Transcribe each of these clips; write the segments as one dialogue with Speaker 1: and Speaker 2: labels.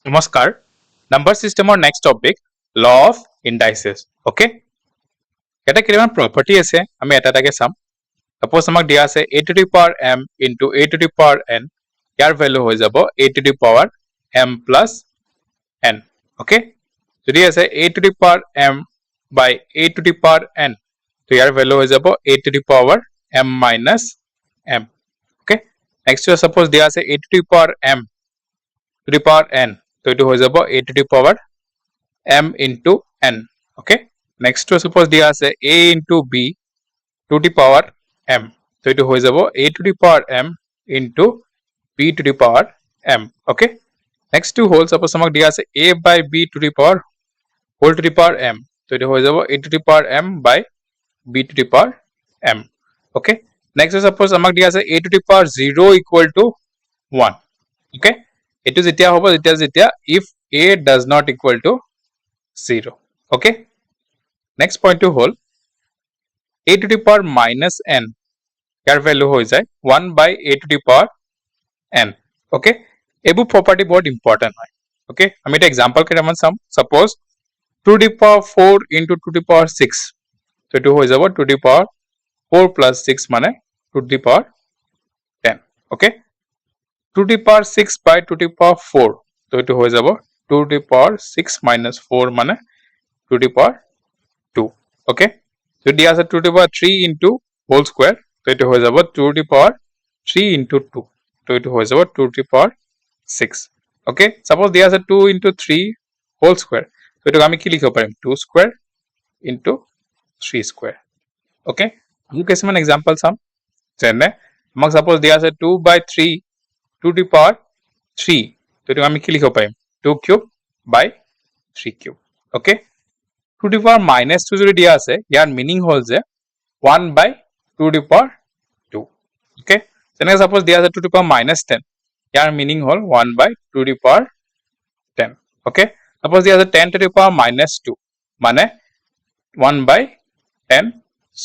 Speaker 1: Namaskar. Number system or next topic, law of indices. Okay. এটা কিমান property আছে আমি এটা এটাকে চাম suppose আমাক দিয়া আছে a to the power m into a to the power n year value হৈ যাব a to the power m plus n. Okay. যদি আছে a to the power m by a to the power n তো ইয়াৰ value হৈ যাব a to the power m minus m. Okay. Next suppose দিয়া আছে a to the power m to the power n তো এটো হৈ যাব a to the power m into n. Okay. Next suppose দিয়া আছে a into b to the power m তো এটো হৈ যাব a to the power m into b to the power m. Okay. Next whole suppose আমাক দিয়া আছে a by b to the power whole to the power m তো এটো হৈ যাব a to the power m by b to the power m. Okay. Next suppose আমাক দিয়া আছে a to the power 0 equal to 1. Okay. It is যেতিয়া if a does not equal to 0. Okay. Next point to hold a to the power minus n year value হৈ যায় 1 by a to the power n. Okay. এইবোৰ property বহুত important হয়. Okay. আমি এটা example কেইটামান চাম suppose 2 to the power 4 into 2 to the power 6 তো এটো হৈ যাব 2 to the power 4 plus 6 মানে 2 to the power 10. Okay. 2 to the power 6 by 2 to the power 4 তো এটো হৈ যাব 2 to the power 6 minus 4 মানে 2 to the power 2. Okay. So দিয়া আছে 2 to the power 3 into whole square তো এটো হৈ যাব 2 to the power 3 into 2 তো এটো হৈ যাব 2 to the power 6. Okay. Suppose দিয়া আছে 2 into 3 whole square তো এটো আমি কি লিখিব পাৰিম 2 square into 3 square. Okay. আমি কিছুমান example চাম যেনে আমাক suppose দিয়া আছে 2 by 3 to the power 3 তো এটো আমি কি লিখিব পাৰিম 2 cube by 3 cube. Okay. 2 to the power minus 2 যদি দিয়া আছে ইয়াৰ meaning হল যে 1 by 2 to the power 2. Okay. যেনেকৈ suppose দিয়া আছে 2 to the power minus 10 year meaning hall 1 by 2 to the power 10. Okay. Suppose দিয়া আছে 10 to the power minus 2 মানে 1 by 10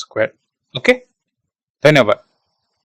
Speaker 1: square. Okay. ধন্যবাদ.